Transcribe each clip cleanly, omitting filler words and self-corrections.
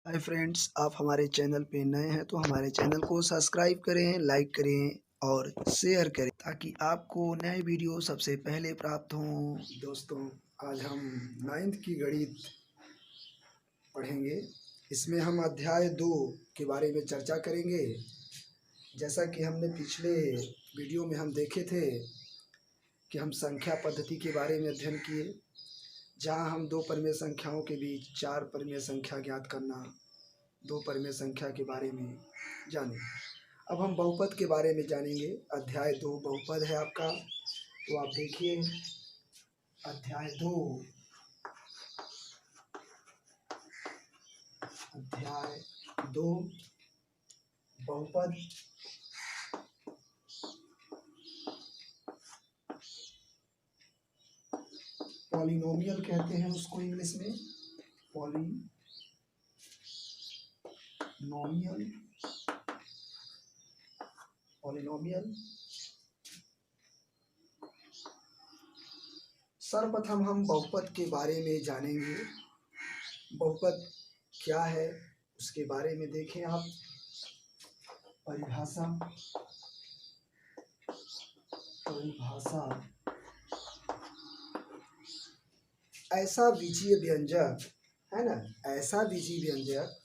Hi friends, आप हमारे channel पे नए हैं तो हमारे चैनल को सब्सक्राइब करें, लाइक करें और शेयर करें ताकि आपको नए वीडियो सबसे पहले प्राप्त हों। दोस्तों, आज हम 9th की गणित पढ़ेंगे। इसमें हम अध्याय 2 के बारे में चर्चा करेंगे। जैसा कि हमने पिछले वीडियो में हम देखे थे कि हम संख्या पद्धति के बारे में अध्ययन किए, जहाँ हम दो परिमेय संख्याओं के बीच चार परिमेय संख्या ज्ञात करना, दो परिमेय संख्या के बारे में जाने। अब हम बहुपद के बारे में जानेंगे। अध्याय 2 बहुपद है आपका, तो आप देखिए अध्याय 2 बहुपद। पॉलिनोमियल कहते हैं उसको इंग्लिश में, पॉलिनोमियल। सर्वप्रथम हम बहुपद के बारे में जानेंगे। बहुपद क्या है उसके बारे में देखें आप। परिभाषा ऐसा बीजीय व्यंजक है ना, ऐसा बीजीय व्यंजक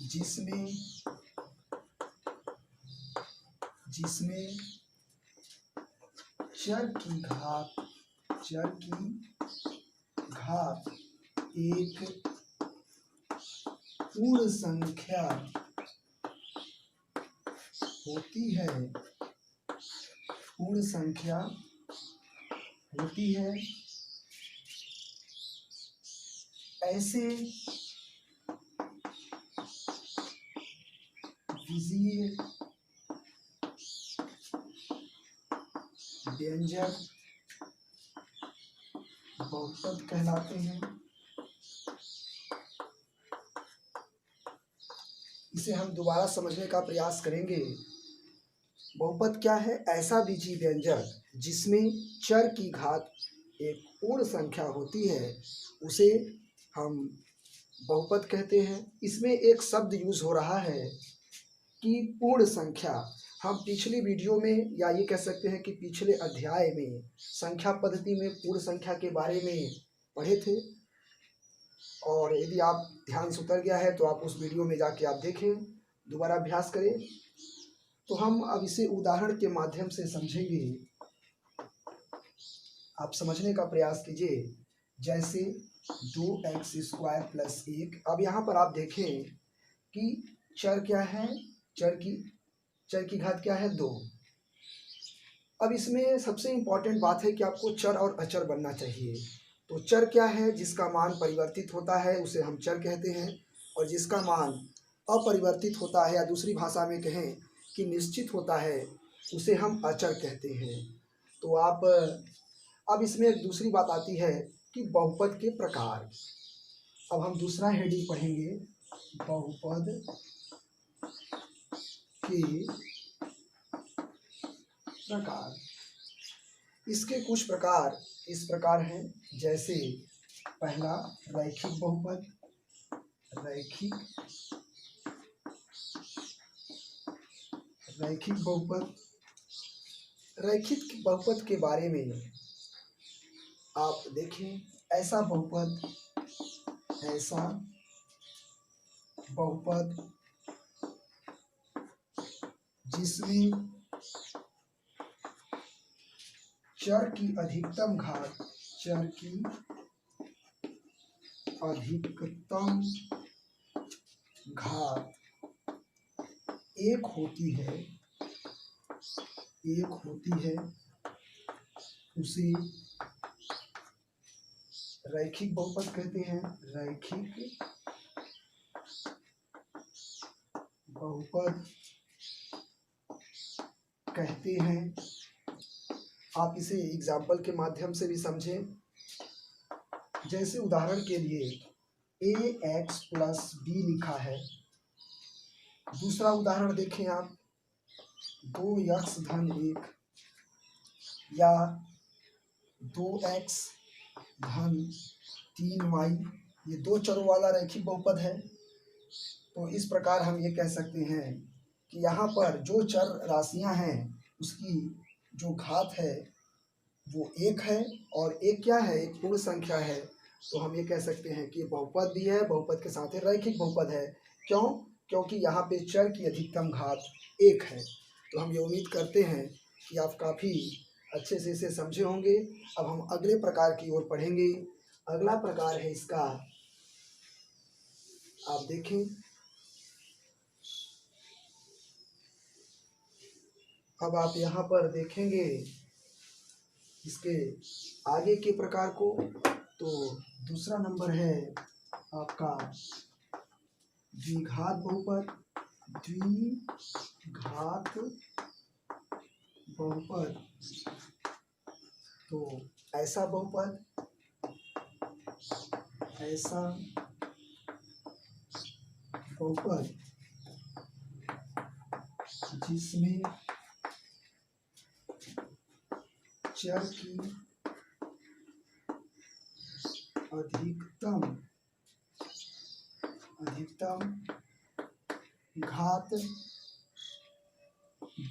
जिसमें चर की घात एक पूर्ण संख्या होती है, ऐसे बीजीय व्यंजक बहुपद कहलाते हैं। इसे हम दोबारा समझने का प्रयास करेंगे। बहुपद क्या है? ऐसा बीजीय व्यंजक जिसमें चर की घात एक पूर्ण संख्या होती है, उसे हम बहुपद कहते हैं। इसमें एक शब्द यूज हो रहा है कि पूर्ण संख्या। हम पिछली वीडियो में, या ये कह सकते हैं कि पिछले अध्याय में, संख्या पद्धति में पूर्ण संख्या के बारे में पढ़े थे। और यदि आप ध्यान से उतर गया है तो आप उस वीडियो में जाके आप देखें, दोबारा अभ्यास करें। तो हम अब इसे उदाहरण के माध्यम से समझेंगे। आप समझने का प्रयास कीजिए। जैसे 2x² + 1। अब यहाँ पर आप देखें कि चर क्या है, चर की घात क्या है? 2। अब इसमें सबसे इम्पॉर्टेंट बात है कि आपको चर और अचर बनना चाहिए। तो चर क्या है? जिसका मान परिवर्तित होता है उसे हम चर कहते हैं, और जिसका मान अपरिवर्तित होता है, या दूसरी भाषा में कहें कि निश्चित होता है, उसे हम अचर कहते हैं। तो अब इसमें एक दूसरी बात आती है कि बहुपद के प्रकार। अब हम दूसरा हेडिंग पढ़ेंगे, बहुपद के प्रकार। इसके कुछ प्रकार इस प्रकार हैं। जैसे पहला, रैखिक बहुपद। रैखिक बहुपद के बारे में आप देखें। ऐसा बहुपद जिसमें चर की अधिकतम घात एक होती है, उसे रैखिक बहुपद कहते हैं। रैखिक बहुपद कहते हैं। आप इसे एग्जाम्पल के माध्यम से भी समझें। जैसे उदाहरण के लिए ax + b लिखा है। दूसरा उदाहरण देखें आप, 2x धन 1 या 2x धन 3y, ये दो चरों वाला रैखिक बहुपद है। तो इस प्रकार हम ये कह सकते हैं कि यहाँ पर जो चर राशियाँ हैं उसकी जो घात है वो 1 है, और एक क्या है, एक पूर्ण संख्या है। तो हम ये कह सकते हैं कि ये बहुपद भी है, बहुपद के साथ ही रैखिक बहुपद है। क्यों? क्योंकि यहाँ पे चर की अधिकतम घात 1 है। तो हम ये उम्मीद करते हैं कि आप काफ़ी अच्छे से इसे समझे होंगे। अब हम अगले प्रकार की ओर पढ़ेंगे। अगला प्रकार है इसका, आप देखें, अब आप यहाँ पर देखेंगे इसके आगे के प्रकार को। तो दूसरा नंबर है आपका द्विघात बहुपद। द्विघात बहुपद, तो ऐसा बहुपद जिसमें चर की अधिकतम घात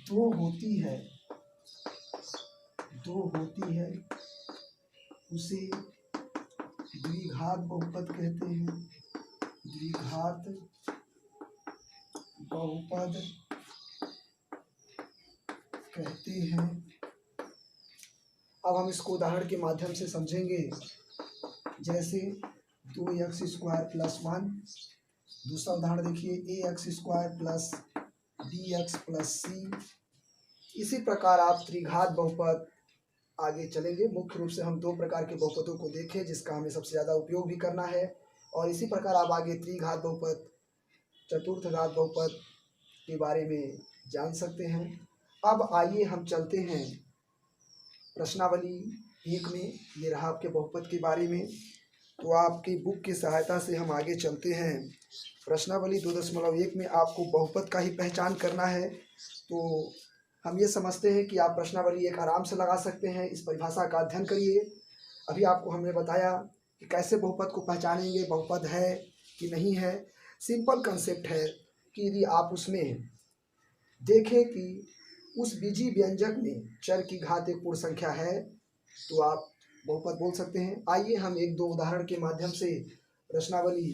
2 होती है, उसे द्विघात बहुपद कहते हैं। द्विघात बहुपद कहते हैं। अब हम इसको उदाहरण के माध्यम से समझेंगे। जैसे 2x स्क्वायर प्लस 1, दूसरा उदाहरण देखिए ax square plus bx plus c। इसी प्रकार आप त्रिघात बहुपद आगे चलेंगे। मुख्य रूप से हम 2 प्रकार के बहुपदों को देखें जिसका हमें सबसे ज़्यादा उपयोग भी करना है, और इसी प्रकार आप आगे त्रिघात बहुपद, चतुर्थघात बहुपद के बारे में जान सकते हैं। अब आइए हम चलते हैं प्रश्नावली 1 में। ये रहा आपके बहुपद के बारे में। तो आपकी बुक की सहायता से हम आगे चलते हैं। प्रश्नावली 2.1 में आपको बहुपद का ही पहचान करना है। तो हम ये समझते हैं कि आप प्रश्नावली 1 आराम से लगा सकते हैं। इस परिभाषा का अध्ययन करिए। अभी आपको हमने बताया कि कैसे बहुपद को पहचानेंगे, बहुपद है कि नहीं है। सिंपल कंसेप्ट है कि यदि आप उसमें देखें कि उस बीजी व्यंजक में चर की घात एक पूर्ण संख्या है तो आप बहुपद बोल सकते हैं। आइए हम 1-2 उदाहरण के माध्यम से प्रश्नावली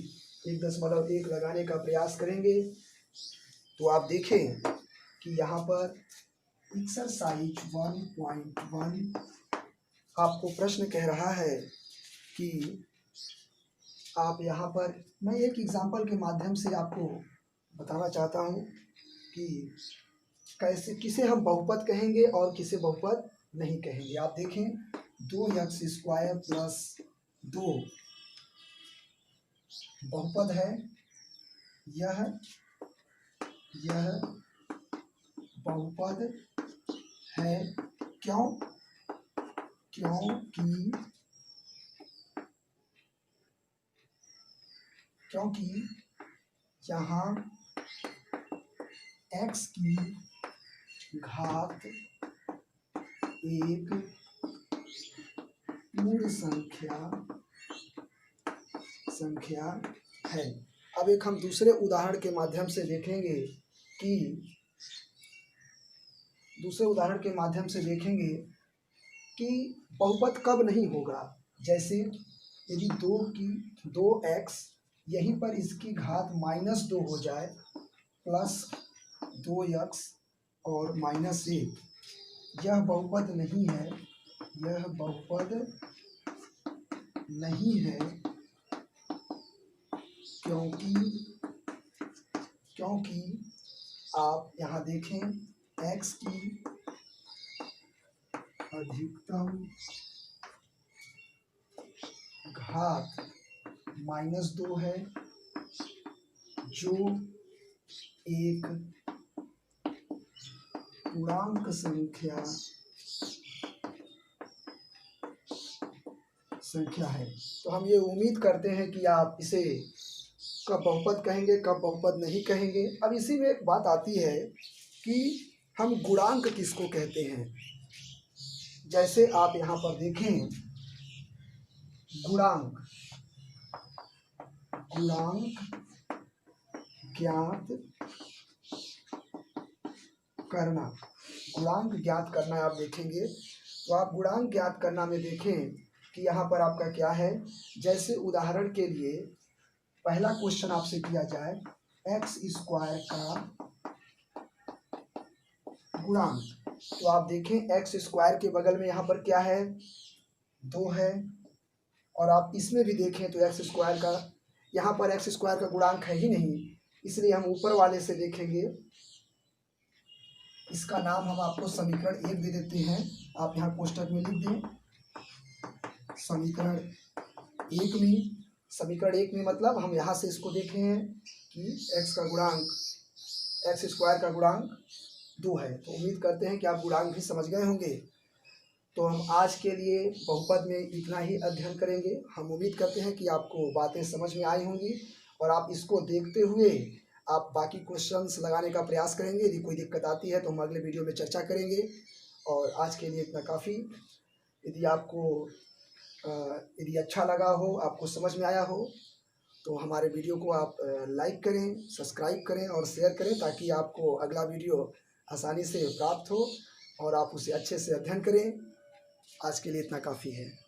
1.1 लगाने का प्रयास करेंगे। तो आप देखें कि यहाँ पर एक्सरसाइज 1.1 आपको प्रश्न कह रहा है कि आप यहाँ पर, मैं एक एग्जाम्पल के माध्यम से आपको बताना चाहता हूँ कि कैसे, किसे हम बहुपद कहेंगे और किसे बहुपद नहीं कहेंगे। आप देखें 2x स्क्वायर प्लस 2 बहुपद है। यह बहुपद है। क्यों? क्योंकि यहाँ x की घात एक पूर्ण संख्या है। अब एक हम दूसरे उदाहरण के माध्यम से देखेंगे कि बहुपद कब नहीं होगा। जैसे यदि 2x यहीं पर इसकी घात -2 हो जाए, प्लस 2x और -1, यह बहुपद नहीं है, क्योंकि आप यहाँ देखें x की अधिकतम घात -2 है, जो एक पूर्णांक संख्या है। तो हम ये उम्मीद करते हैं कि आप इसे कब बहुपद कहेंगे, कब बहुपद नहीं कहेंगे। अब इसी में एक बात आती है कि हम गुणांक किसको कहते हैं? जैसे आप यहाँ पर देखें, गुणांक ज्ञात करना, गुणांक ज्ञात करना आप देखेंगे तो आप गुणांक ज्ञात करना में देखें कि यहाँ पर आपका क्या है। जैसे उदाहरण के लिए पहला क्वेश्चन आपसे किया जाए, एक्स स्क्वायर का गुणांक, तो आप देखें एक्स स्क्वायर के बगल में यहाँ पर क्या है, 2 है। और आप इसमें भी देखें तो एक्स स्क्वायर का, यहाँ पर एक्स स्क्वायर का गुणांक है ही नहीं, इसलिए हम ऊपर वाले से देखेंगे। इसका नाम हम आपको समीकरण 1 दे देते हैं, आप यहाँ कोष्टक में लिख दें। समीकरण 1 में मतलब हम यहाँ से इसको देखे हैं कि एक्स स्क्वायर का गुणांक 2 है। तो उम्मीद करते हैं कि आप गुणांक भी समझ गए होंगे। तो हम आज के लिए बहुपद में इतना ही अध्ययन करेंगे। हम उम्मीद करते हैं कि आपको बातें समझ में आई होंगी और आप इसको देखते हुए आप बाकी क्वेश्चंस लगाने का प्रयास करेंगे। यदि कोई दिक्कत आती है तो हम अगले वीडियो में चर्चा करेंगे। और आज के लिए इतना काफ़ी। यदि अच्छा लगा हो, आपको समझ में आया हो, तो हमारे वीडियो को आप लाइक करें, सब्सक्राइब करें और शेयर करें, ताकि आपको अगला वीडियो आसानी से प्राप्त हो और आप उसे अच्छे से अध्ययन करें। आज के लिए इतना काफ़ी है।